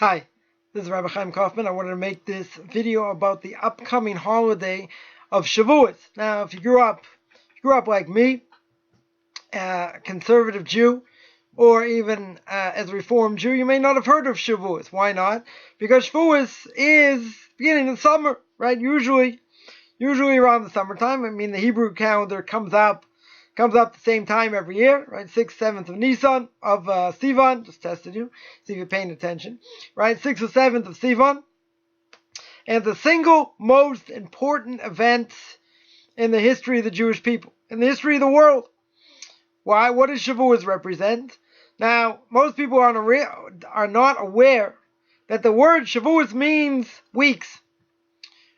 Hi, this is Rabbi Chaim Kaufman. I wanted to make this video about the upcoming holiday of Shavuos. Now, if you grew up like me, a conservative Jew, or even as a Reformed Jew, you may not have heard of Shavuos. Why not? Because Shavuos is beginning of summer, right? Usually around the summertime. I mean, the Hebrew calendar comes up the same time every year, right? 6th, 7th of Nisan, of Sivan, just tested you, see if you're paying attention, right? 6th or 7th of Sivan. And the single most important event in the history of the Jewish people, in the history of the world. Why? What does Shavuos represent? Now, most people are not aware that the word Shavuos means weeks.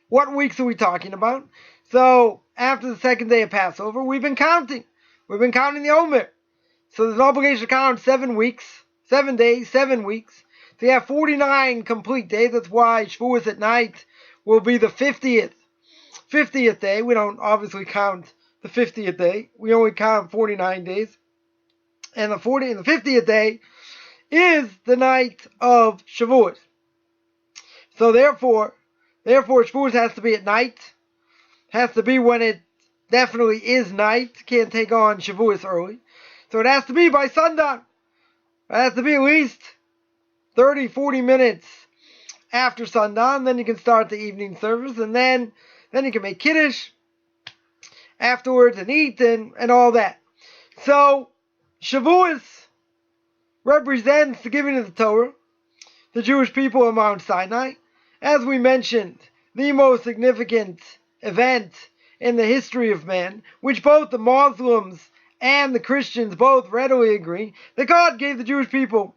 What weeks are we talking about? So, after the second day of Passover, we've been counting. We've been counting the Omer. So there's an obligation to count 7 weeks, 7 days, 7 weeks. So you have 49 complete days. That's why Shavuos at night will be the 50th day. We don't obviously count the 50th day. We only count 49 days. And the 50th day is the night of Shavuos. So therefore Shavuos has to be at night. Has to be when it definitely is night. Can't take on Shavuos early. So it has to be by sundown. It has to be at least 30, 40 minutes after sundown. Then you can start the evening service. And then you can make Kiddush afterwards and eat and all that. So Shavuos represents the giving of the Torah, the Jewish people on Mount Sinai. As we mentioned, the most significant event in the history of man, which both the Muslims and the Christians both readily agree, that God gave the Jewish people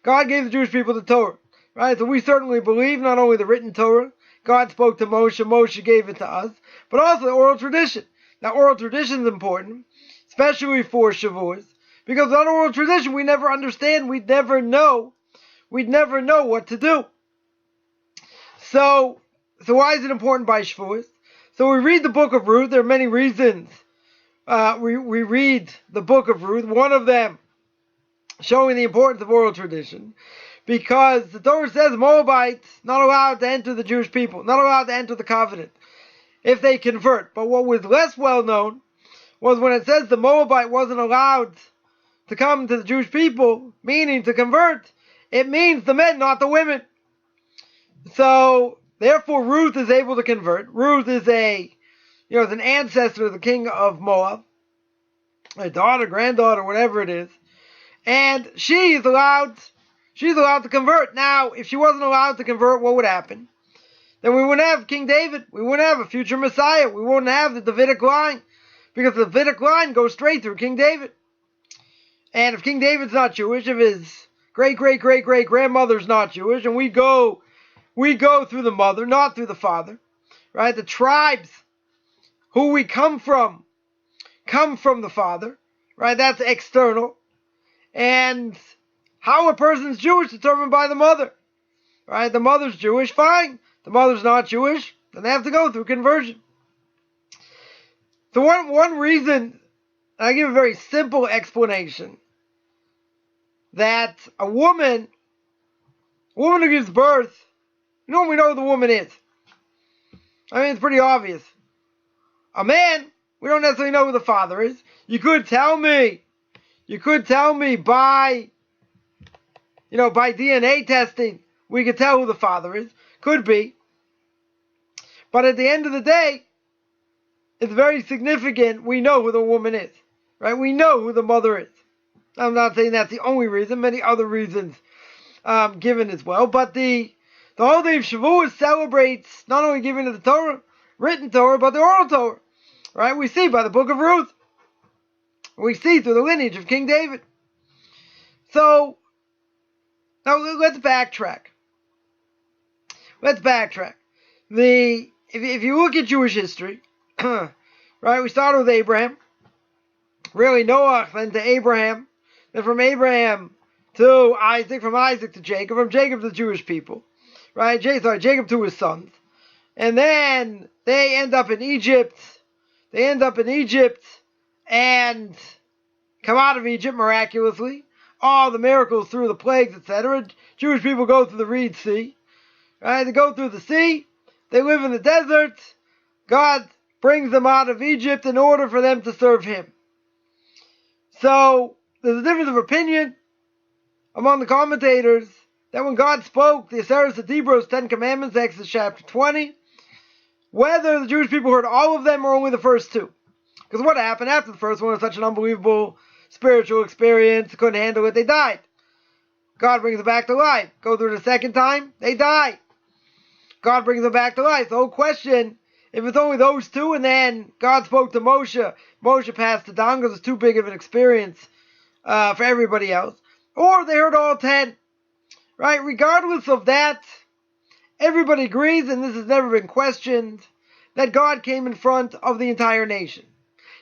the Torah. Right? So we certainly believe not only the written Torah, God spoke to Moshe, Moshe gave it to us, but also the oral tradition. Now, oral tradition is important, especially for Shavuos, because without oral tradition, we never understand, we'd never know what to do. So why is it important by Shavuos? So we read the book of Ruth. There are many reasons we read the book of Ruth. One of them showing the importance of oral tradition, because the Torah says Moabites not allowed to enter the Jewish people, not allowed to enter the covenant if they convert. But what was less well known was when it says the Moabite wasn't allowed to come to the Jewish people, meaning to convert, it means the men, not the women. So therefore, Ruth is able to convert. Ruth is is an ancestor of the king of Moab, a daughter, granddaughter, whatever it is, and she's allowed to convert. Now, if she wasn't allowed to convert, what would happen? Then we wouldn't have King David. We wouldn't have a future Messiah. We wouldn't have the Davidic line, because the Davidic line goes straight through King David. And if King David's not Jewish, if his great-great-great-great-grandmother's not Jewish, and we go through the mother, not through the father, right? The tribes who we come from the father, right? That's external. And how a person's Jewish is determined by the mother, right? The mother's Jewish, fine. The mother's not Jewish, then they have to go through conversion. So one reason, I give a very simple explanation, that a woman who gives birth, we know who the woman is. I mean, it's pretty obvious. A man, we don't necessarily know who the father is. You could tell me by DNA testing, we could tell who the father is. Could be. But at the end of the day, it's very significant we know who the woman is. Right? We know who the mother is. I'm not saying that's the only reason, many other reasons given as well. But the whole day of Shavuos celebrates not only giving of the Torah, written Torah, but the oral Torah. Right? We see by the book of Ruth. We see through the lineage of King David. So, now let's backtrack. If you look at Jewish history, right, we started with Abraham. Really, Noah, then to Abraham. Then from Abraham to Isaac, from Isaac to Jacob, from Jacob to the Jewish people. Right? Jacob to his sons. And then they end up in Egypt. And come out of Egypt miraculously. all the miracles through the plagues, etc. Jewish people go through the Red Sea. Right? They go through the sea. They live in the desert. God brings them out of Egypt in order for them to serve Him. So there's a difference of opinion among the commentators that when God spoke the Aseret Adibros, 10 Commandments, Exodus chapter 20, whether the Jewish people heard all of them or only the first two. Because what happened after the first one was such an unbelievable spiritual experience, they couldn't handle it, they died. God brings them back to life. Go through the second time, they die. God brings them back to life. The whole question, if it's only those two and then God spoke to Moshe, Moshe passed it down because it's too big of an experience for everybody else. Or they heard all 10. Right? Regardless of that, everybody agrees, and this has never been questioned, that God came in front of the entire nation.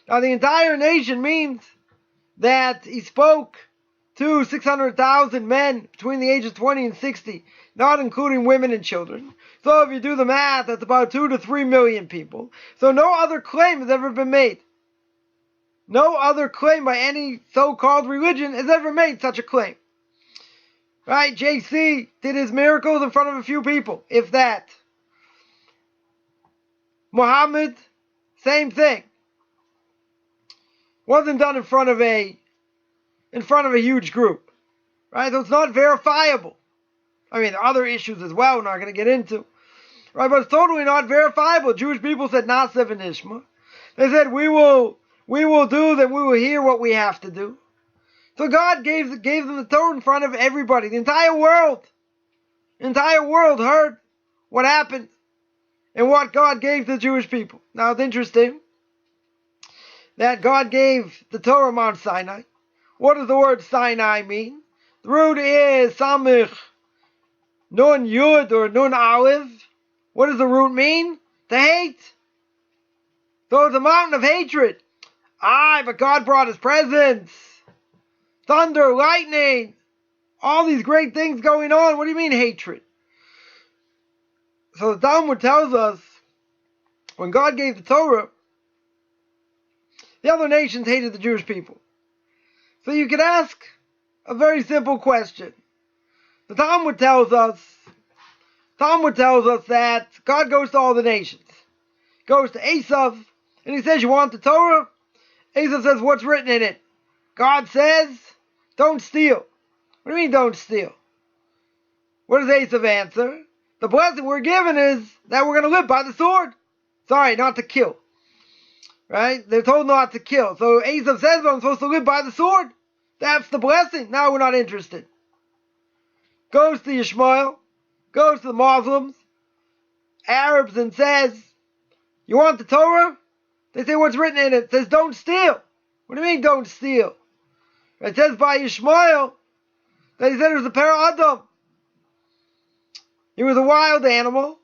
Now, the entire nation means that He spoke to 600,000 men between the ages of 20 and 60, not including women and children. So if you do the math, that's about 2 to 3 million people. So no other claim has ever been made. No other claim by any so-called religion has ever made such a claim. Right? JC did his miracles in front of a few people, if that. Muhammad, same thing. Wasn't done in front of a huge group. Right? So it's not verifiable. I mean, there are other issues as well we're not going to get into. Right? But it's totally not verifiable. Jewish people said, Nasev and Ishma. They said, we will do, then we will hear what we have to do. So God gave them the Torah in front of everybody. The entire world heard what happened and what God gave to the Jewish people. Now it's interesting that God gave the Torah on Mount Sinai. What does the word Sinai mean? The root is Samich Nun Yud or Nun Aleph. What does the root mean? To hate. So it's a mountain of hatred. But God brought His presence. Thunder, lightning, all these great things going on. What do you mean hatred? So the Talmud tells us, when God gave the Torah, the other nations hated the Jewish people. So you could ask a very simple question. The Talmud tells us that God goes to all the nations. He goes to Esav, and He says, you want the Torah? Esav says, what's written in it? God says, don't steal. What do you mean don't steal? What does Esav answer? The blessing we're given is that we're going to live by the sword. Sorry, not to kill. Right? They're told not to kill. So Esav says, but I'm supposed to live by the sword. That's the blessing. Now we're not interested. Goes to Yishmael, goes to the Muslims, Arabs, and says, you want the Torah? They say, what's written in it? It says, don't steal. What do you mean, don't steal? It says by Ishmael that he said it was a para Adam. He was a wild animal,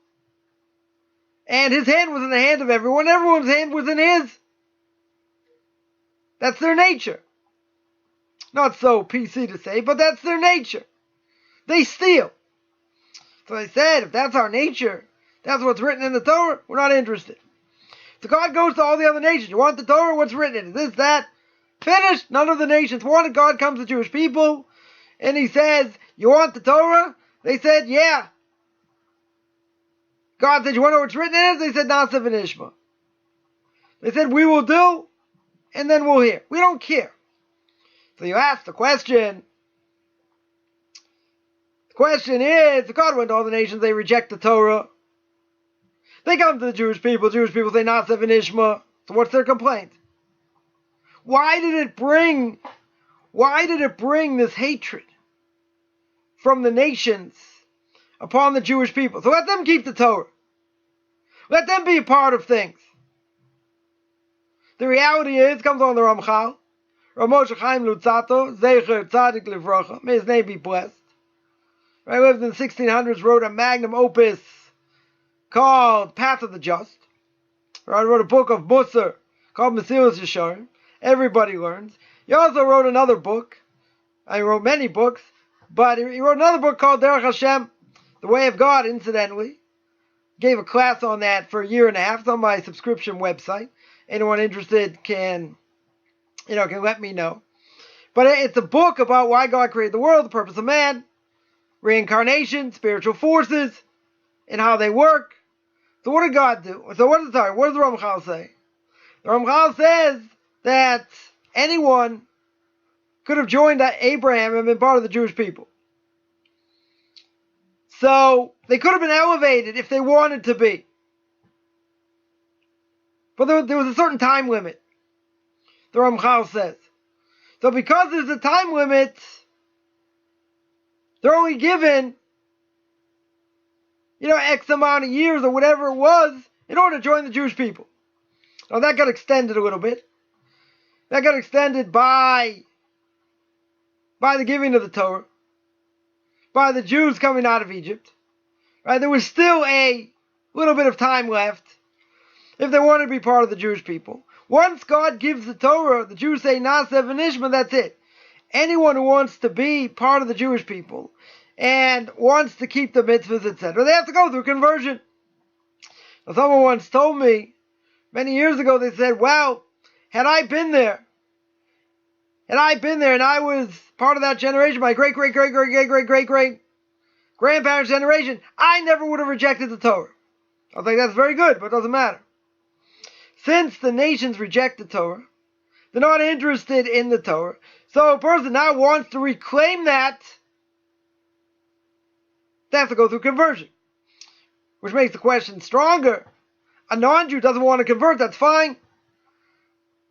and his hand was in the hand of everyone. Everyone's hand was in his. That's their nature. Not so PC to say, but that's their nature. They steal. So I said, if that's our nature, that's what's written in the Torah, we're not interested. So God goes to all the other nations. You want the Torah? What's written in it? This, that. Finished. None of the nations wanted. God comes to Jewish people, and He says, you want the Torah? They said, yeah. God said, you want to know what's written in it? They said, Nasev and Ishma. They said, we will do, and then we'll hear. We don't care. So you ask the question. The question is, if God went to all the nations, they reject the Torah. They come to the Jewish people. Jewish people say, Nasev and Ishma. So what's their complaint? Why did it bring this hatred from the nations upon the Jewish people? So let them keep the Torah. Let them be a part of things. The reality is, comes on the Ramchal, Rav Moshe Chaim Luzzatto, Zecher Tzadik Livrocha, may his name be blessed. He lived in the 1600s, wrote a magnum opus called Path of the Just. He wrote a book of Musar called Mesilas Yesharim. Everybody learns. He also wrote another book. He wrote many books, but he wrote another book called Derech Hashem, The Way of God, incidentally. Gave a class on that for a year and a half. It's on my subscription website. Anyone interested can let me know. But it's a book about why God created the world, the purpose of man, reincarnation, spiritual forces, and how they work. So what did God do? So what does the Ramchal say? The Ramchal says that anyone could have joined Abraham and been part of the Jewish people. So they could have been elevated if they wanted to be. But there was a certain time limit, the Ramchal says. So because there's a time limit, they're only given, X amount of years or whatever it was in order to join the Jewish people. Now that got extended a little bit. That got extended by the giving of the Torah, by the Jews coming out of Egypt. Right? There was still a little bit of time left if they wanted to be part of the Jewish people. Once God gives the Torah, the Jews say, Naaseh v'nishma, that's it. Anyone who wants to be part of the Jewish people and wants to keep the mitzvahs, etc., they have to go through conversion. Now, someone once told me, many years ago, they said, well, had I been there and I was part of that generation, my great-great-great-great-great-great-great-grandparents' generation, I never would have rejected the Torah. I was like, that's very good, but it doesn't matter. Since the nations reject the Torah, they're not interested in the Torah. So a person now wants to reclaim that, they have to go through conversion. Which makes the question stronger. A non-Jew doesn't want to convert, that's fine.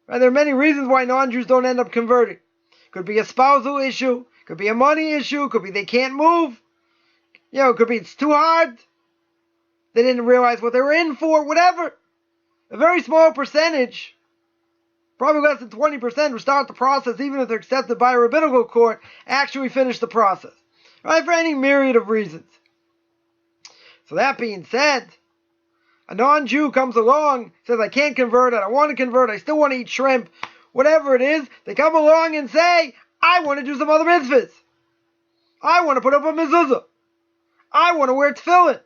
Right? There are many reasons why non-Jews don't end up converting. Could be a spousal issue, could be a money issue, could be they can't move. It could be it's too hard. They didn't realize what they were in for, whatever. A very small percentage, probably less than 20%, will start the process, even if they're accepted by a rabbinical court, actually finish the process. Right? For any myriad of reasons. So that being said, a non-Jew comes along, says, I can't convert, I don't want to convert, I still want to eat shrimp, whatever it is, they come along and say, I want to do some other mitzvahs. I want to put up a mezuzah. I want to wear tefillin.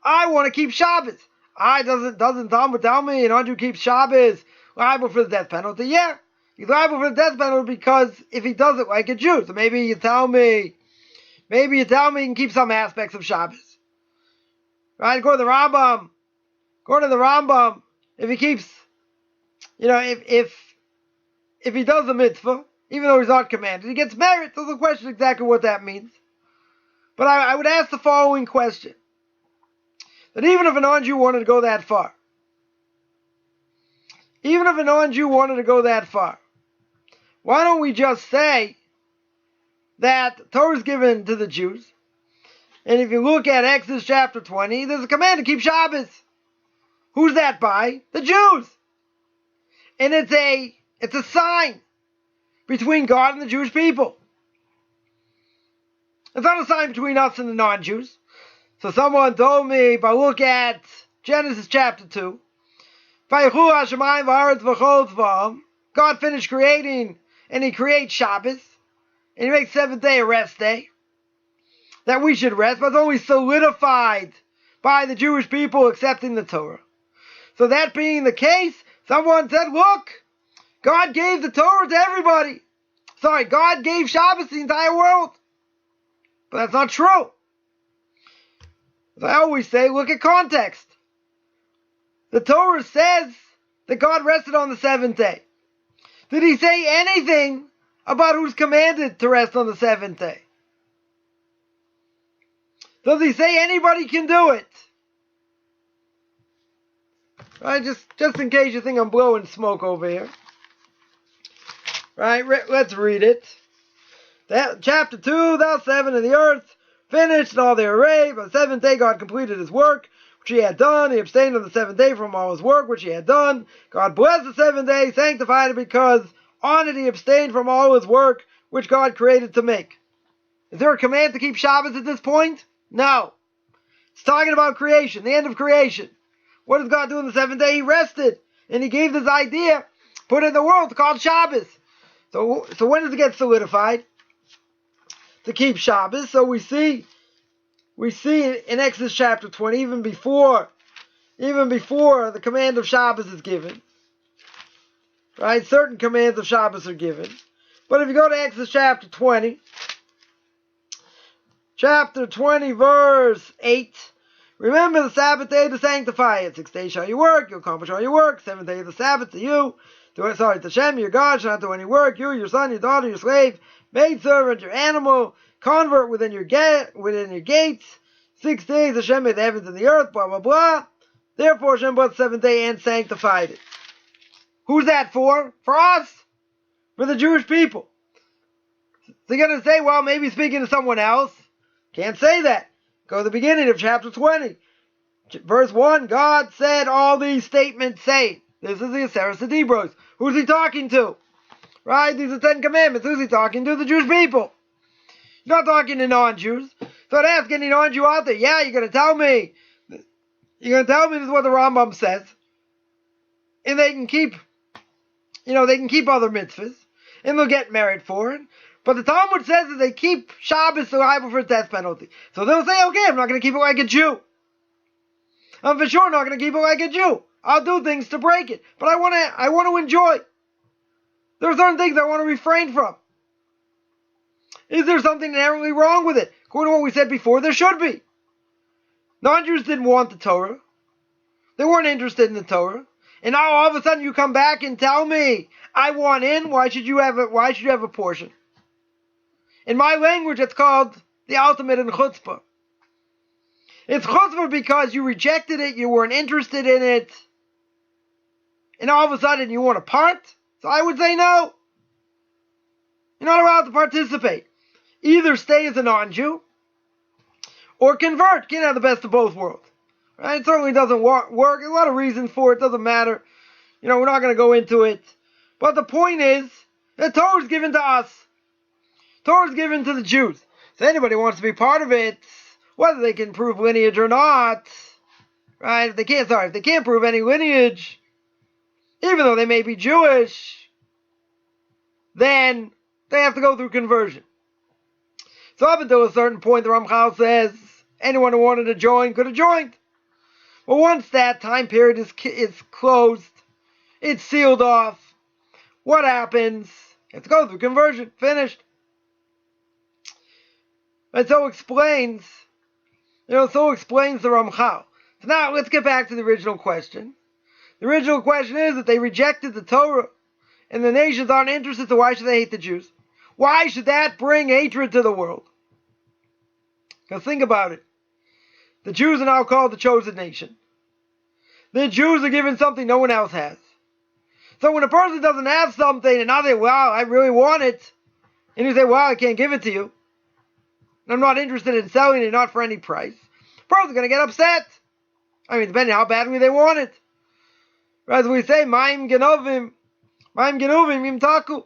I want to keep Shabbos. Doesn't Talmud tell me an non-Jew keeps Shabbos liable for the death penalty? Yeah, he's liable for the death penalty because if he does it like a Jew. So maybe you tell me he can keep some aspects of Shabbos. Right? According to the Rambam, if he keeps, if he does the mitzvah, even though he's not commanded, he gets merit. There's a question exactly what that means. But I would ask the following question. That even if a non-Jew wanted to go that far, why don't we just say that Torah is given to the Jews, and if you look at Exodus chapter 20, there's a command to keep Shabbos. Who's that by? The Jews. And it's a sign between God and the Jewish people. It's not a sign between us and the non-Jews. So someone told me, if I look at Genesis chapter 2, God finished creating, and he creates Shabbos, and he makes seventh day a rest day, that we should rest, but it's only solidified by the Jewish people accepting the Torah. So that being the case, someone said, look, God gave the Torah to everybody. God gave Shabbos to the entire world. But that's not true. As I always say, look at context. The Torah says that God rested on the seventh day. Did he say anything about who's commanded to rest on the seventh day? Does he say anybody can do it? Right, just in case you think I'm blowing smoke over here. Right, let's read it. Chapter 2, thou seven of the earth finished all their array. By the seventh day God completed his work, which he had done. He abstained on the seventh day from all his work, which he had done. God blessed the seventh day, sanctified it, because on it he abstained from all his work, which God created to make. Is there a command to keep Shabbos at this point? No. It's talking about creation, the end of creation. What does God do on the seventh day? He rested. And he gave this idea, put it in the world, called Shabbos. So when does it get solidified? To keep Shabbos. So we see in Exodus chapter 20, even before the command of Shabbos is given, right? Certain commands of Shabbos are given. But if you go to Exodus chapter 20, verse 8, remember the Sabbath day to sanctify it. 6 days shall you work, you accomplish all your work. 7th day of the Sabbath to you. To Hashem, your God, shall not do any work. You, your son, your daughter, your slave, maidservant, your animal, convert within your gates. 6 days Hashem made the heavens and the earth, blah, blah, blah. Therefore Hashem blessed the 7th day and sanctified it. Who's that for? For us. For the Jewish people. So you're going to say, well, maybe speaking to someone else. Can't say that. Go to the beginning of chapter 20. Verse 1, God said all these statements saying. This is the Aseret Dibros. Who's he talking to? Right? These are 10 commandments. Who's he talking to? The Jewish people. He's not talking to non-Jews. So I'd ask any non-Jew out there, yeah, you're going to tell me. You're going to tell me this is what the Rambam says. And they can keep, they can keep other mitzvahs. And they'll get married for it. But the Talmud says that they keep Shabbos liable for death penalty. So they'll say, okay, I'm not going to keep it like a Jew. I'm for sure not going to keep it like a Jew. I'll do things to break it. But I want to enjoy. There are certain things I want to refrain from. Is there something inherently wrong with it? According to what we said before, there should be. Non-Jews didn't want the Torah. They weren't interested in the Torah. And now all of a sudden you come back and tell me, I want in, why should you have a portion? In my language, it's called the ultimate in chutzpah. It's chutzpah because you rejected it, you weren't interested in it, and all of a sudden you want to part? So I would say no. You're not allowed to participate. Either stay as a non-Jew, or convert. Can't have the best of both worlds. Right? It certainly doesn't work. A lot of reasons for it. Doesn't matter. We're not going to go into it. But the point is, the Torah is given to us. Torah is given to the Jews. So anybody wants to be part of it, whether they can prove lineage or not, right? If they can't prove any lineage, even though they may be Jewish, then they have to go through conversion. So up until a certain point, the Ramchal says, anyone who wanted to join could have joined. But once that time period is closed, it's sealed off, what happens? You have to go through conversion. Finished. And so explains the Ramchal. So now let's get back to the original question. The original question is that they rejected the Torah and the nations aren't interested, so why should they hate the Jews? Why should that bring hatred to the world? Because think about it. The Jews are now called the chosen nation. The Jews are given something no one else has. So when a person doesn't have something and now they, well, I really want it, and you say, well, I can't give it to you, and I'm not interested in selling it, not for any price, the person's going to get upset. I mean, depending on how badly they want it. As we say, Maim Genovim Yimtaku.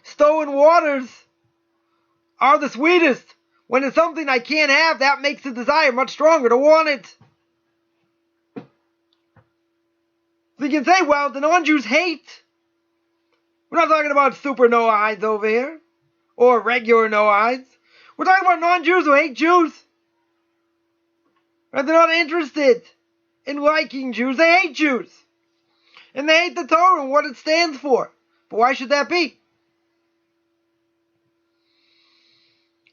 Stolen waters are the sweetest. When it's something I can't have, that makes the desire much stronger to want it. So you can say, well, the non-Jews hate. We're not talking about super Noahides over here, or regular Noahides. We're talking about non-Jews who hate Jews. Right? They're not interested in liking Jews. They hate Jews. And they hate the Torah and what it stands for. But why should that be?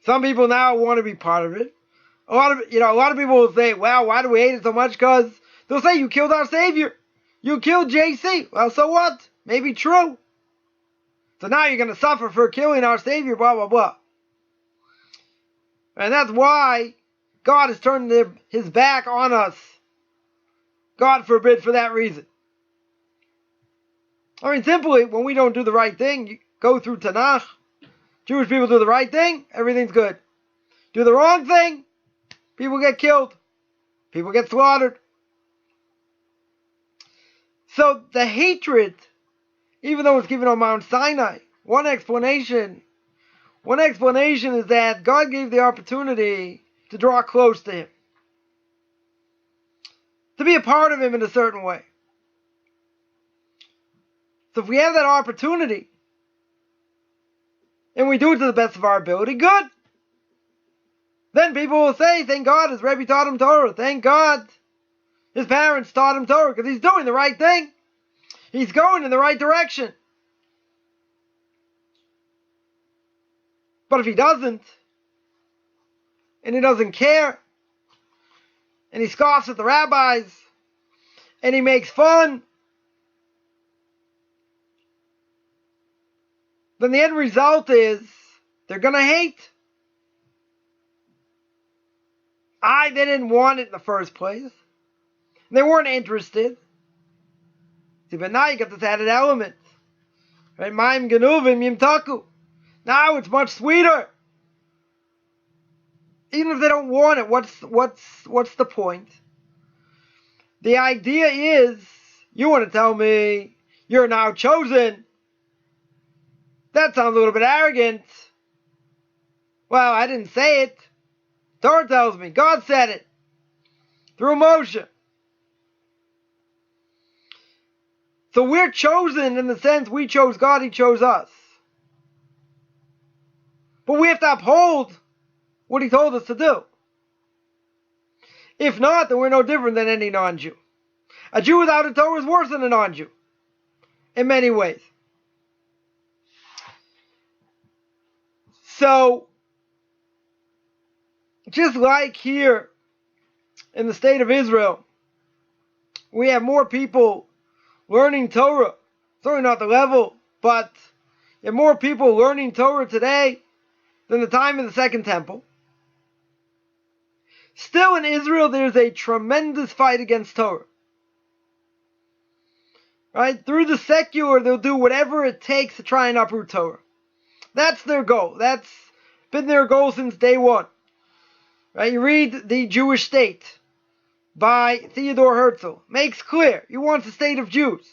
Some people now want to be part of it. A lot of people will say, well, why do we hate it so much? Because they'll say, you killed our Savior. You killed JC. Well, so what? Maybe true. So now you're going to suffer for killing our Savior, blah, blah, blah. And that's why God has turned his back on us. God forbid for that reason. I mean, simply, when we don't do the right thing, you go through Tanakh. Jewish people do the right thing, everything's good. Do the wrong thing, people get killed. People get slaughtered. So the hatred, even though it's given on Mount Sinai, one explanation is that God gave the opportunity to draw close to him. To be a part of him in a certain way. So if we have that opportunity, and we do it to the best of our ability, good. Then people will say, thank God his Rebbe taught him Torah. Thank God his parents taught him Torah, because he's doing the right thing. He's going in the right direction. But if he doesn't, and he doesn't care, and he scoffs at the rabbis, and he makes fun, then the end result is they're going to hate. They didn't want it in the first place. They weren't interested. See, but now you got this added element. Right? Maim genuvim yimtaku. Now it's much sweeter. Even if they don't want it, what's the point? The idea is, you want to tell me you're now chosen. That sounds a little bit arrogant. Well, I didn't say it. Torah tells me. God said it. Through Moshe. So we're chosen in the sense we chose God, He chose us. But we have to uphold what He told us to do. If not, then we're no different than any non-Jew. A Jew without a Torah is worse than a non-Jew. In many ways. So, just like here in the state of Israel, we have more people learning Torah. Certainly not the level, but you have more people learning Torah today than the time of the Second Temple. Still in Israel, there's a tremendous fight against Torah. Right? Through the secular, they'll do whatever it takes to try and uproot Torah. That's their goal. That's been their goal since day one. Right? You read The Jewish State by Theodore Herzl. Makes clear he wants a state of Jews,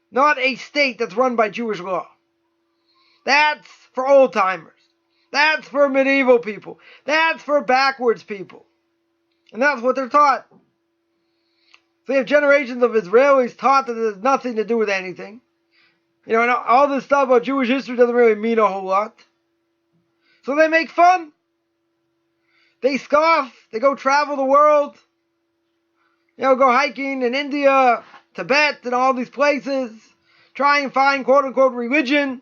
not a state that's run by Jewish law. That's for old-timers. That's for medieval people. That's for backwards people. And that's what they're taught. So you have generations of Israelis taught that it has nothing to do with anything. You know, and all this stuff about Jewish history doesn't really mean a whole lot. So they make fun. They scoff. They go travel the world. You know, go hiking in India, Tibet, and all these places. Try and find quote-unquote religion.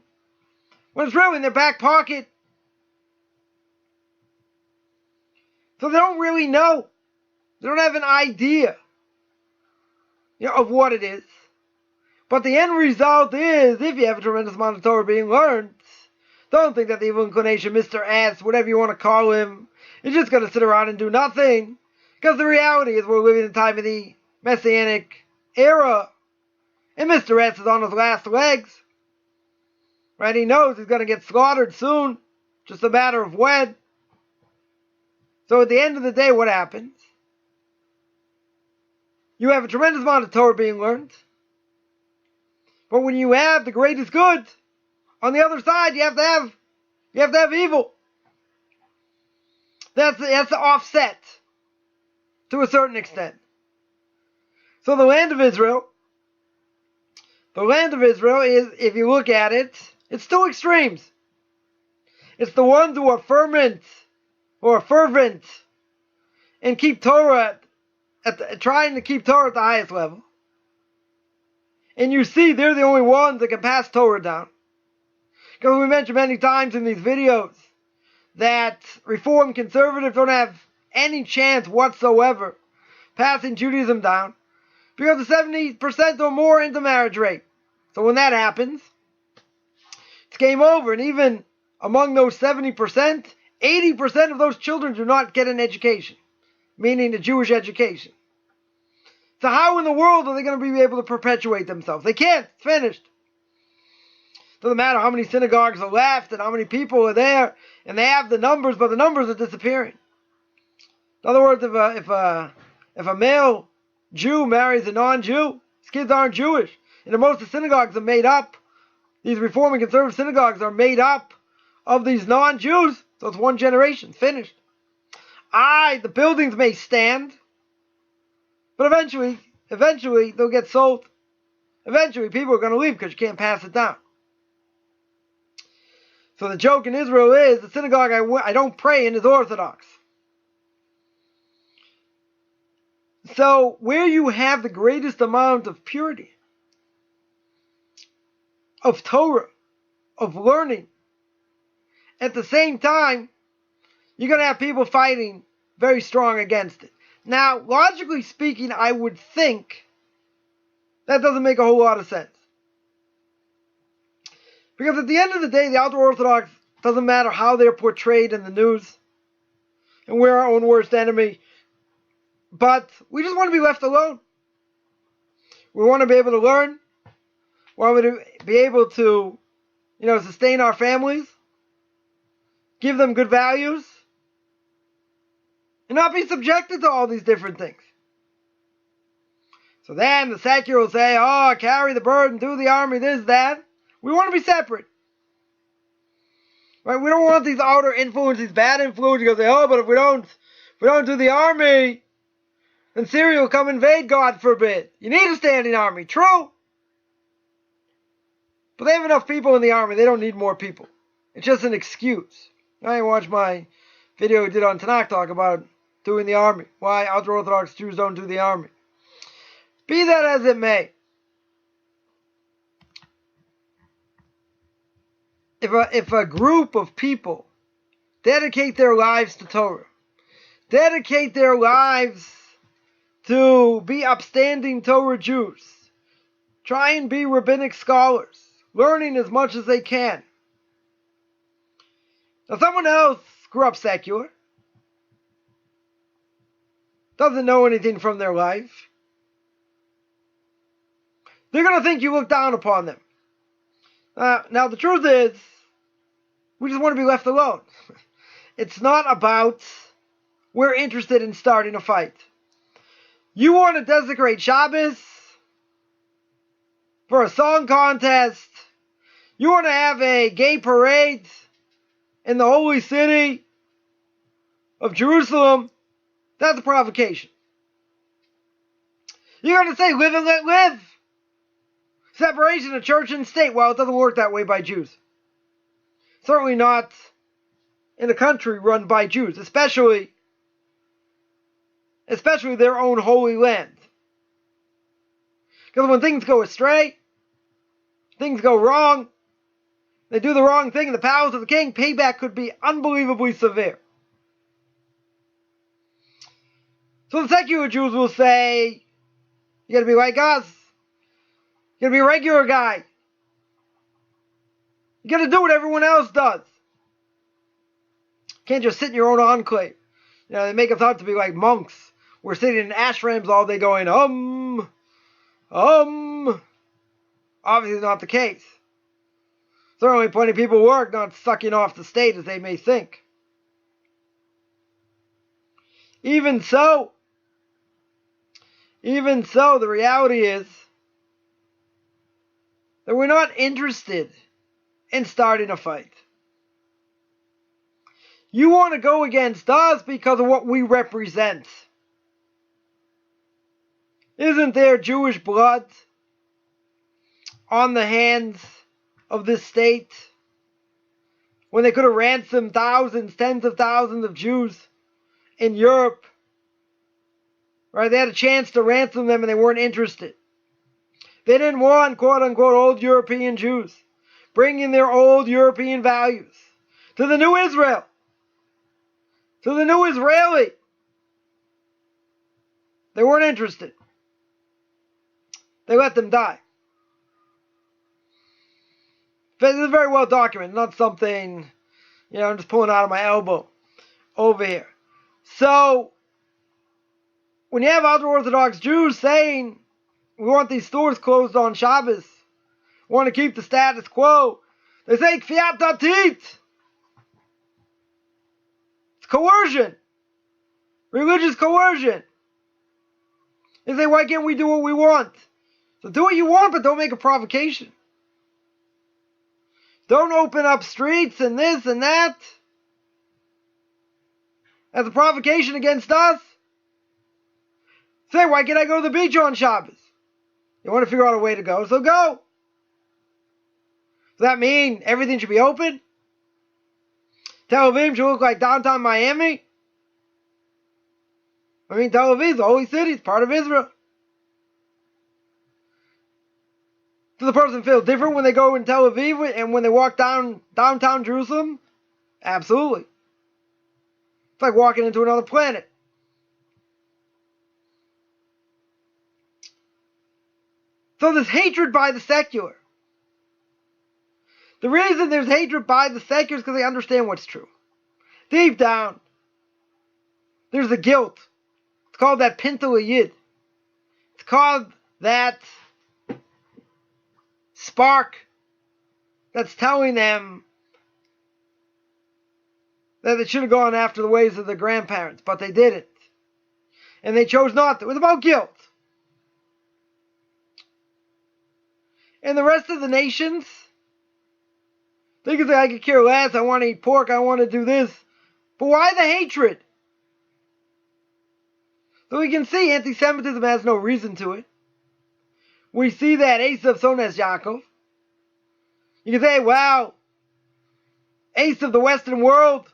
When it's really in their back pocket. So they don't really know. They don't have an idea, you know, of what it is. But the end result is, if you have a tremendous amount of Torah being learned, don't think that the evil inclination, Mr. S, whatever you want to call him, is just going to sit around and do nothing. Because the reality is we're living in the time of the Messianic era. And Mr. S is on his last legs. Right? He knows he's going to get slaughtered soon. Just a matter of when. So at the end of the day, what happens? You have a tremendous amount of Torah being learned. But when you have the greatest good, on the other side, you have to have evil. That's the offset to a certain extent. So the land of Israel is, if you look at it, it's two extremes. It's the ones who are fervent and keep Torah trying to keep Torah at the highest level. And you see they're the only ones that can pass Torah down. Because we mentioned many times in these videos that Reform conservatives don't have any chance whatsoever passing Judaism down because of 70% or more intermarriage rate. So when that happens, it's game over. And even among those 70%, 80% of those children do not get an education, meaning a Jewish education. So how in the world are they going to be able to perpetuate themselves? They can't. It's finished. Doesn't matter how many synagogues are left and how many people are there, and they have the numbers, but the numbers are disappearing. In other words, if a male Jew marries a non-Jew, his kids aren't Jewish. And most of the synagogues are made up. These Reform and conservative synagogues are made up of these non-Jews. So it's one generation. Finished. The buildings may stand, but eventually they'll get sold. Eventually people are going to leave because you can't pass it down. So the joke in Israel is, the synagogue I don't pray in is Orthodox. So where you have the greatest amount of purity, of Torah, of learning, At the same time, you're going to have people fighting very strong against it. Now, logically speaking, I would think that doesn't make a whole lot of sense. Because at the end of the day, the ultra-Orthodox, doesn't matter how they're portrayed in the news, and we're our own worst enemy, but we just want to be left alone. We want to be able to learn. We want to be able to, sustain our families, give them good values, and not be subjected to all these different things. So then the secular will say, oh, carry the burden, do the army, this, that. We want to be separate. Right? We don't want these outer influences, bad influences. You go say, oh, but if we don't do the army, then Syria will come invade, God forbid. You need a standing army. True. But they have enough people in the army. They don't need more people. It's just an excuse. I watched my video we did on Tanakh talk about doing the army. Why ultra-Orthodox Jews don't do the army. Be that as it may. If a group of people dedicate their lives to Torah, dedicate their lives to be upstanding Torah Jews, try and be rabbinic scholars, learning as much as they can. Now someone else grew up secular, doesn't know anything from their life. They're going to think you look down upon them. Now the truth is, we just want to be left alone. It's not about we're interested in starting a fight. You want to desecrate Shabbos for a song contest. You want to have a gay parade in the holy city of Jerusalem. That's a provocation. You're going to say live and let live. Separation of church and state. Well, it doesn't work that way by Jews. Certainly not in a country run by Jews, especially their own holy land. Because when things go astray, things go wrong, they do the wrong thing in the palace of the king, payback could be unbelievably severe. So the secular Jews will say, you gotta be like us. You gotta be a regular guy. You gotta do what everyone else does. You can't just sit in your own enclave. They make us out to be like monks. We're sitting in ashrams all day going, Obviously not the case. Certainly plenty of people work, not sucking off the state as they may think. Even so, the reality is that we're not interested in starting a fight. You want to go against us because of what we represent. Isn't there Jewish blood on the hands of this state when they could have ransomed thousands, tens of thousands of Jews in Europe? Right? They had a chance to ransom them and they weren't interested. They didn't want, quote unquote, old European Jews bringing their old European values to the new Israel, to the new Israeli. They weren't interested. They let them die. This is very well documented, not something, I'm just pulling out of my elbow over here. So, when you have ultra-Orthodox Jews saying, we want these stores closed on Shabbos, we want to keep the status quo, they say, Kfiat Datit. It's coercion. Religious coercion. They say, why can't we do what we want? So do what you want, but don't make a provocation. Don't open up streets and this and that as a provocation against us. Say, why can't I go to the beach on Shabbos? You want to figure out a way to go, so go. Does that mean everything should be open? Tel Aviv should look like downtown Miami? Tel Aviv is the holy city, it's part of Israel. Does the person feel different when they go in Tel Aviv and when they walk downtown Jerusalem? Absolutely. It's like walking into another planet. So there's hatred by the secular. The reason there's hatred by the secular is because they understand what's true. Deep down, there's a guilt. It's called that Pintel Yid. It's called that spark that's telling them that they should have gone after the ways of their grandparents, but they didn't. And they chose not to. It was about guilt. And the rest of the nations, they can say, I could care less, I want to eat pork, I want to do this. But why the hatred? So we can see anti-Semitism has no reason to it. We see that Esav sones Yaakov. You can say, well, Esav, the Western world,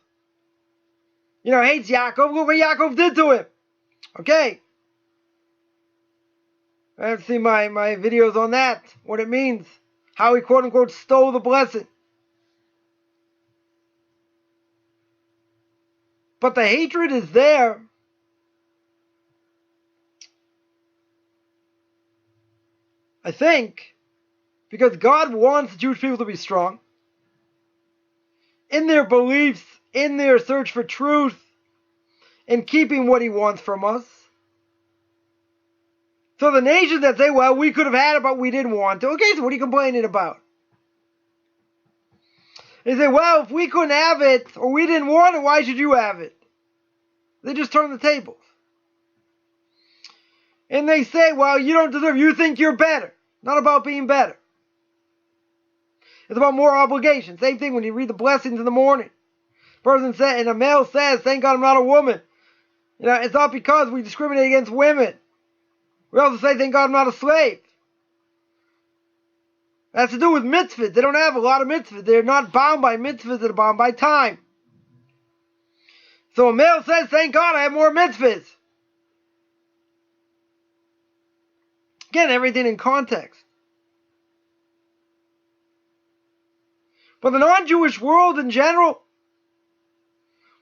hates Yaakov. Look what Yaakov did to him. Okay. I have seen my videos on that, what it means, how he quote-unquote stole the blessing. But the hatred is there I think because God wants the Jewish people to be strong in their beliefs, in their search for truth, in keeping what he wants from us. So the nations that say, well, we could have had it, but we didn't want to. Okay, so what are you complaining about? They say, well, if we couldn't have it, or we didn't want it, why should you have it? They just turn the tables. And they say, well, you don't deserve it. You think you're better. Not about being better. It's about more obligation. Same thing when you read the blessings in the morning. Person said, and a male says, thank God I'm not a woman. It's not because we discriminate against women. We also say, thank God I'm not a slave. It has to do with mitzvahs. They don't have a lot of mitzvahs. They're not bound by mitzvahs. They're bound by time. So a male says, thank God I have more mitzvahs. Again, everything in context. But the non-Jewish world in general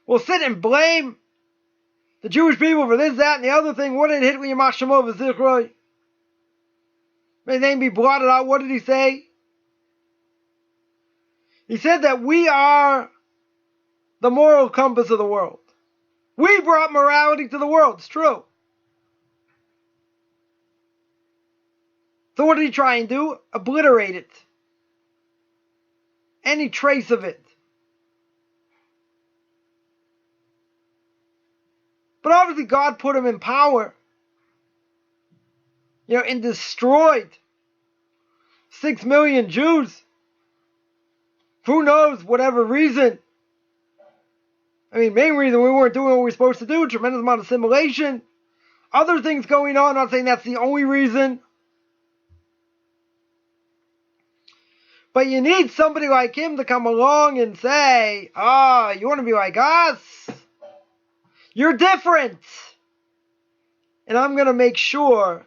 will sit and blame the Jewish people for this, that, and the other thing. What did it hit when Yamach Shemo v'Zichroi? May his name be blotted out. What did he say? He said that we are the moral compass of the world. We brought morality to the world. It's true. So what did he try and do? Obliterate it. Any trace of it. But obviously God put him in power. And destroyed 6 million Jews. Who knows, whatever reason. Main reason we weren't doing what we were supposed to do. Tremendous amount of assimilation. Other things going on. I'm not saying that's the only reason. But you need somebody like him to come along and say, you want to be like us? You're different. And I'm going to make sure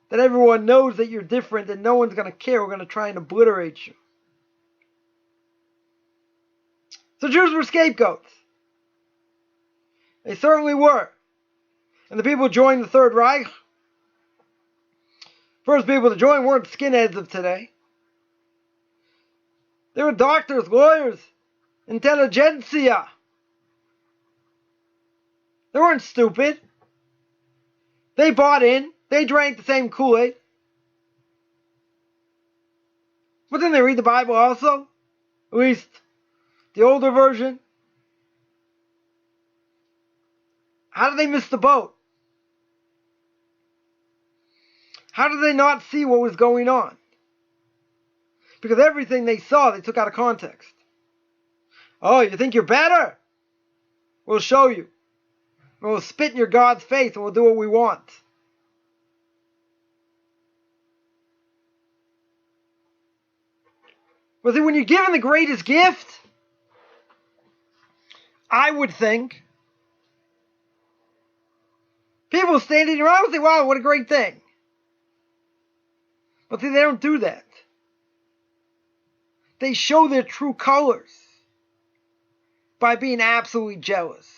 that everyone knows that you're different and no one's going to care. We're going to try and obliterate you. So Jews were scapegoats. They certainly were. And the people who joined the Third Reich, first people to join weren't skinheads of today. They were doctors, lawyers, intelligentsia. They weren't stupid. They bought in. They drank the same Kool-Aid. But then they read the Bible also. At least the older version. How did they miss the boat? How did they not see what was going on? Because everything they saw, they took out of context. Oh, you think you're better? We'll show you. We'll spit in your God's face and we'll do what we want. But see, when you're given the greatest gift, I would think, people standing around would say, wow, what a great thing. But see, they don't do that. They show their true colors. by being absolutely jealous.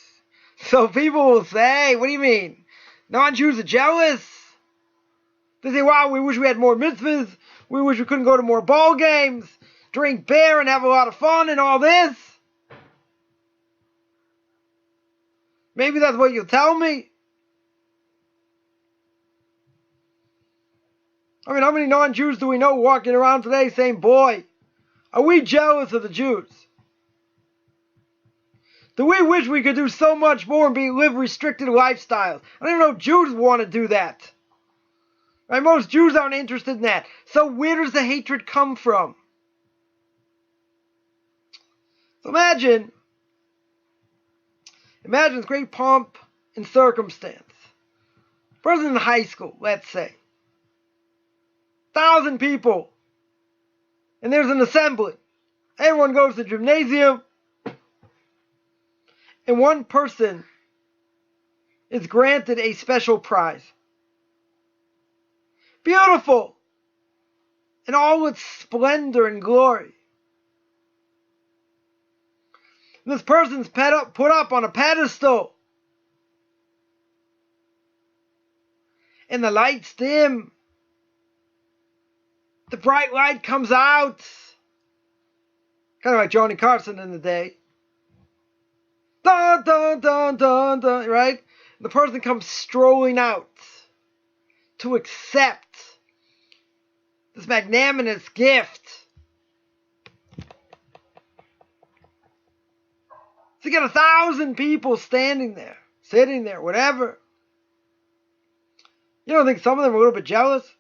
So people will say, what do you mean? Non-Jews are jealous? They say, wow, we wish we had more mitzvahs. We wish we couldn't go to more ball games, drink beer and have a lot of fun and all this. Maybe that's what you'll tell me. I mean, how many non-Jews do we know walking around today saying, boy, are we jealous of the Jews? Do we wish we could do so much more and live restricted lifestyles? I don't even know if Jews want to do that. Right? Most Jews aren't interested in that. So where does the hatred come from? So imagine this great pomp and circumstance. Person in high school, let's say. 1,000 people. And there's an assembly. Everyone goes to the gymnasium. And one person is granted a special prize. Beautiful! In all its splendor and glory. And this person's put up on a pedestal. And the lights dim. The bright light comes out. Kind of like Johnny Carson in the day. Dun, dun, dun, dun, dun, right? The person comes strolling out to accept this magnanimous gift. So you got 1,000 people standing there, sitting there, whatever. You don't think some of them are a little bit jealous?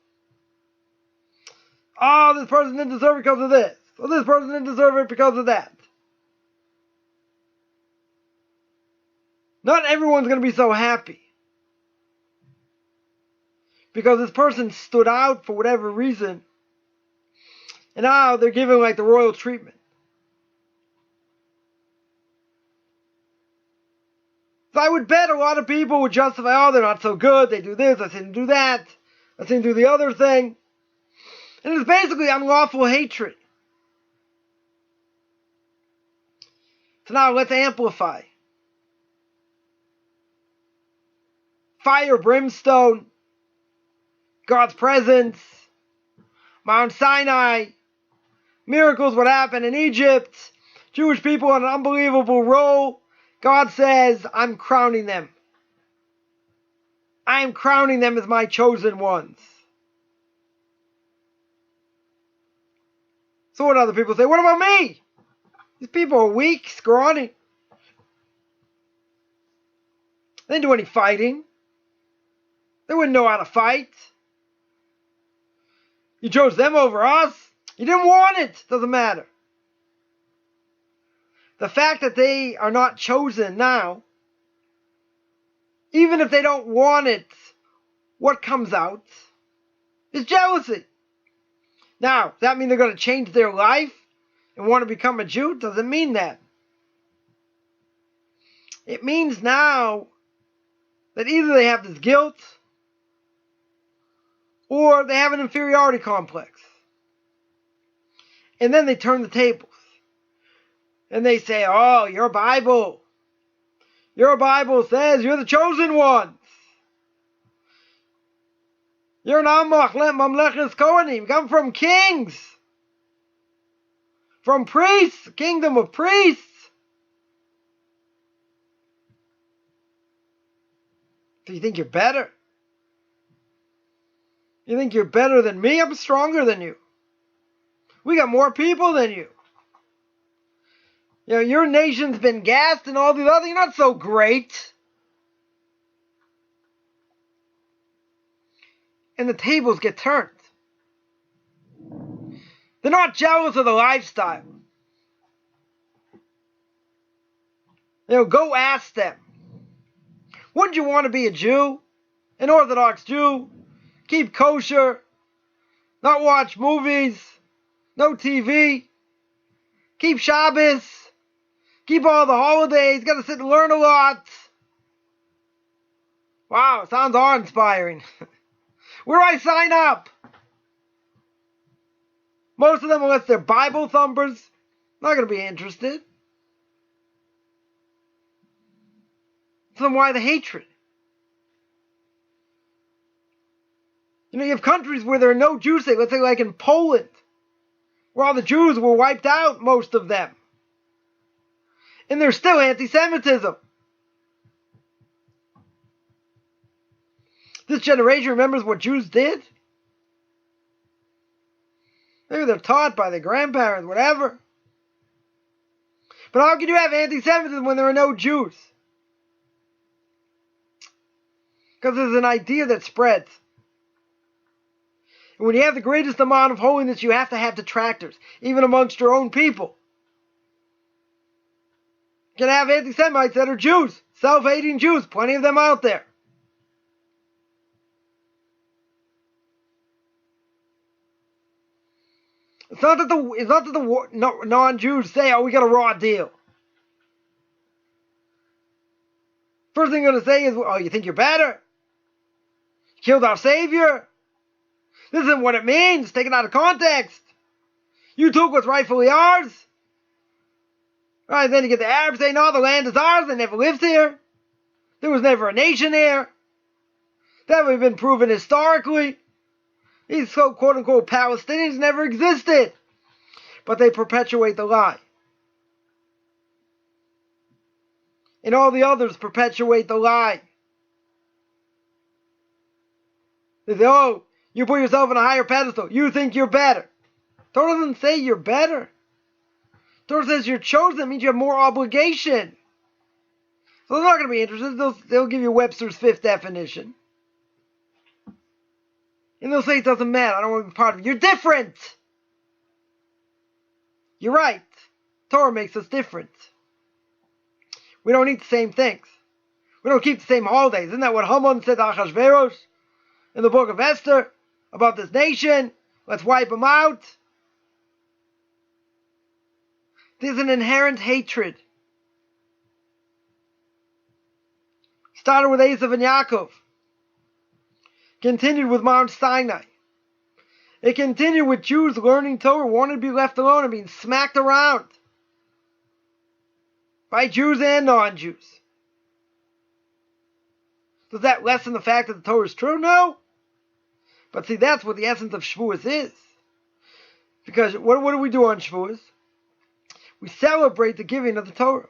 Oh, this person didn't deserve it because of this. Or this person didn't deserve it because of that. Not everyone's going to be so happy. Because this person stood out for whatever reason. And now they're given like the royal treatment. So I would bet a lot of people would justify, oh, they're not so good. They do this, I didn't do that. I didn't do the other thing. And it's basically unlawful hatred. So now let's amplify. Fire, brimstone, God's presence, Mount Sinai, miracles, what happened in Egypt, Jewish people on an unbelievable roll. God says, I'm crowning them. I am crowning them as my chosen ones. So what other people say? What about me? These people are weak, scrawny. They didn't do any fighting. They wouldn't know how to fight. You chose them over us. You didn't want it. Doesn't matter. The fact that they are not chosen now, even if they don't want it, what comes out is jealousy. Now, does that mean they're going to change their life and want to become a Jew? Doesn't mean that. It means now that either they have this guilt or they have an inferiority complex. And then they turn the tables. And they say, oh, your Bible says you're the chosen ones. You're an Mamlechus Kohanim. Come from kings. From priests. Kingdom of priests. Do you think you're better? You think you're better than me? I'm stronger than you. We got more people than you. You know, your nation's been gassed and all these other. You're not so great. And the tables get turned. They're not jealous of the lifestyle. You know, go ask them. Wouldn't you want to be a Jew? An Orthodox Jew? Keep kosher? Not watch movies? No TV? Keep Shabbos? Keep all the holidays? Got to sit and learn a lot? Wow, sounds awe-inspiring. Where do I sign up? Most of them, unless they're Bible thumpers, not going to be interested. So then why the hatred? You know, you have countries where there are no Jews, let's say like in Poland, where all the Jews were wiped out, most of them. And there's still anti-Semitism. This generation remembers what Jews did. Maybe they're taught by their grandparents, whatever. But how can you have anti-Semitism when there are no Jews? Because there's an idea that spreads. And when you have the greatest amount of holiness, you have to have detractors, even amongst your own people. You can have anti-Semites that are Jews, self-hating Jews, plenty of them out there. It's not that the non-Jews say, oh, we got a raw deal. First thing they're going to say is, oh, you think you're better? You killed our Savior? This isn't what it means. Take it out of context. You took what's rightfully ours. Right, then you get the Arabs saying, no, the land is ours. They never lived here. There was never a nation here. That would have been proven historically. These so quote-unquote Palestinians never existed. But they perpetuate the lie. And all the others perpetuate the lie. They say, oh, you put yourself on a higher pedestal. You think you're better. Torah doesn't say you're better. Torah says you're chosen. It means you have more obligation. So they're not going to be interested. They'll give you Webster's fifth definition. And they'll say it doesn't matter. I don't want to be part of it. You're different. You're right. Torah makes us different. We don't eat the same things. We don't keep the same holidays. Isn't that what Haman said to Achashverosh in the book of Esther about this nation? Let's wipe them out. There's an inherent hatred. Started with Esav and Yaakov. Continued with Mount Sinai. It continued with Jews learning Torah, wanting to be left alone and being smacked around by Jews and non-Jews. Does that lessen the fact that the Torah is true? No. But see, that's what the essence of Shavuos is. Because what do we do on Shavuos? We celebrate the giving of the Torah.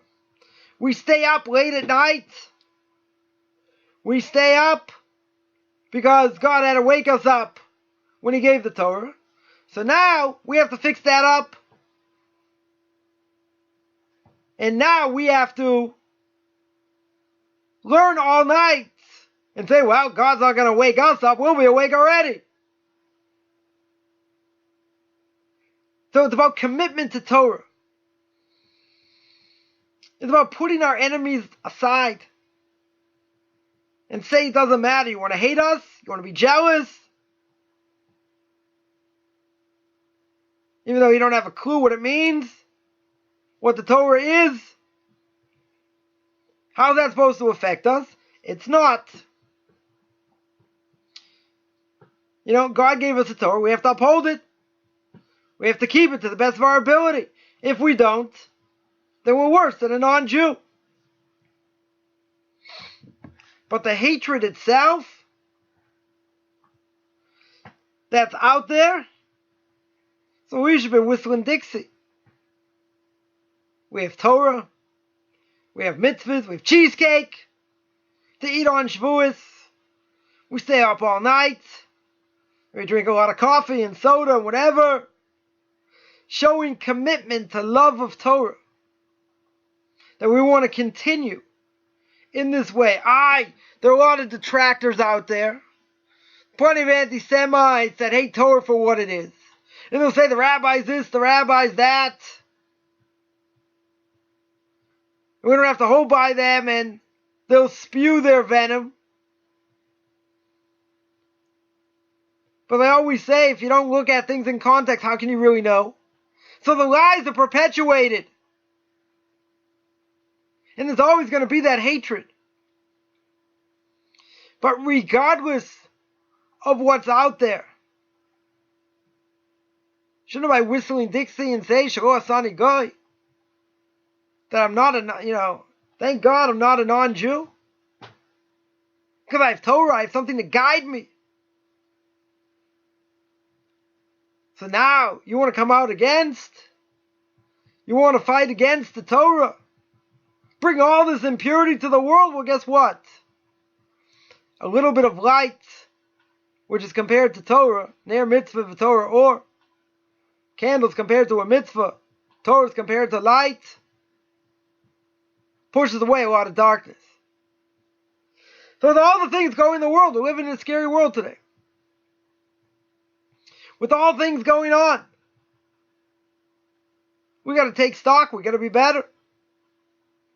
We stay up late at night. We stay up because God had to wake us up when He gave the Torah. So now we have to fix that up. And now we have to learn all night and say, well, God's not going to wake us up. We'll be awake already. So it's about commitment to Torah. It's about putting our enemies aside and say it doesn't matter. You want to hate us? You want to be jealous? Even though you don't have a clue what it means, what the Torah is, how's that supposed to affect us? It's not. You know, God gave us a Torah. We have to uphold it. We have to keep it to the best of our ability. If we don't, then we're worse than a non-Jew. But the hatred itself that's out there, so we should be whistling Dixie. We have Torah, we have mitzvahs, we have cheesecake to eat on Shavuos. We stay up all night. We drink a lot of coffee and soda and whatever. Showing commitment to love of Torah. That we want to continue in this way. There are a lot of detractors out there. Plenty of anti-Semites that hate Torah for what it is. And they'll say the rabbi's this, the rabbi's that. We don't have to hold by them, and they'll spew their venom. But they always say, if you don't look at things in context, how can you really know? So the lies are perpetuated. And there's always going to be that hatred. But regardless of what's out there, shouldn't I whistling Dixie and say, Shavuos Asani Goy? That I'm not thank God I'm not a non-Jew? Because I have Torah, I have something to guide me. So now, you want to come out against? You want to fight against the Torah? Bring all this impurity to the world? Well, guess what? A little bit of light, which is compared to Torah, near mitzvah v'Torah, or candles compared to a mitzvah, Torah is compared to light, pushes away a lot of darkness. So with all the things going in the world, we're living in a scary world today. With all things going on, we got to take stock, we got to be better,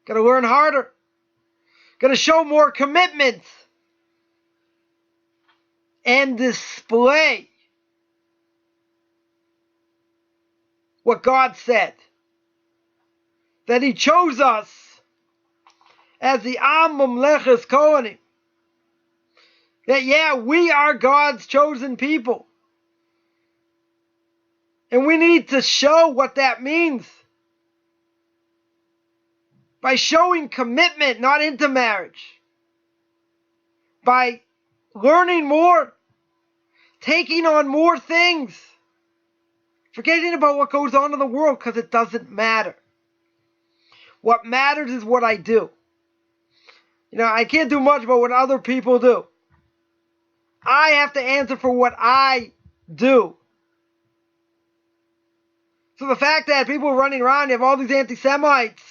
got to learn harder, got to show more commitment, and display what God said. That He chose us as the Am Mamleches Kohanim. That yeah, we are God's chosen people. And we need to show what that means. By showing commitment, not into marriage. By learning more, taking on more things, forgetting about what goes on in the world because it doesn't matter. What matters is what I do. I can't do much about what other people do. I have to answer for what I do. So the fact that people are running around, you have all these anti-Semites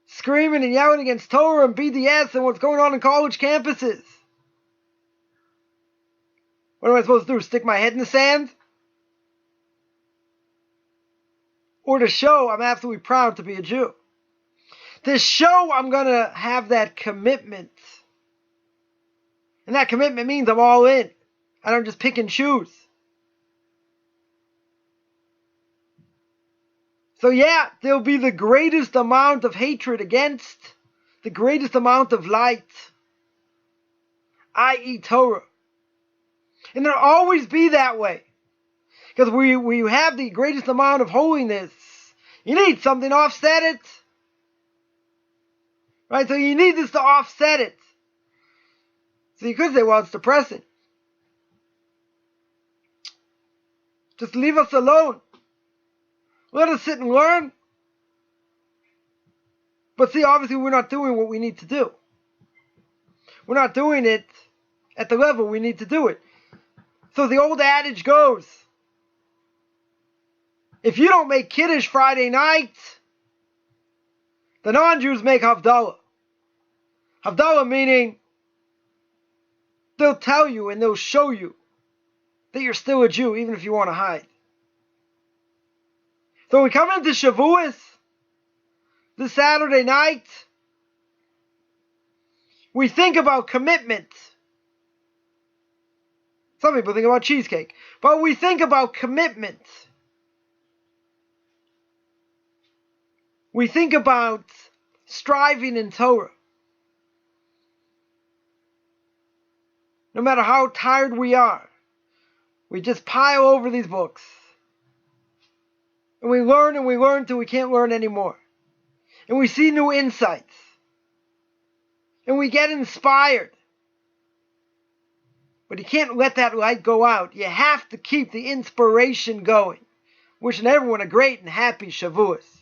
screaming and yelling against Torah and BDS and what's going on in college campuses. What am I supposed to do? Stick my head in the sand? Or to show I'm absolutely proud to be a Jew? To show I'm going to have that commitment. And that commitment means I'm all in. I don't just pick and choose. So yeah, there'll be the greatest amount of hatred against the greatest amount of light, i.e. Torah. And there'll always be that way. Because we have the greatest amount of holiness. You need something to offset it. Right? So you need this to offset it. So you could say, well, it's depressing. Just leave us alone. Let us sit and learn. But see, obviously we're not doing what we need to do. We're not doing it at the level we need to do it. So the old adage goes, if you don't make Kiddush Friday night, the non-Jews make Havdalah. Havdalah meaning they'll tell you and they'll show you that you're still a Jew, even if you want to hide. So we come into Shavuos this Saturday night. We think about commitment. Some people think about cheesecake. But we think about commitment. We think about striving in Torah. No matter how tired we are, we just pile over these books. And we learn till we can't learn anymore. And we see new insights. And we get inspired. But you can't let that light go out. You have to keep the inspiration going. Wishing everyone a great and happy Shavuos.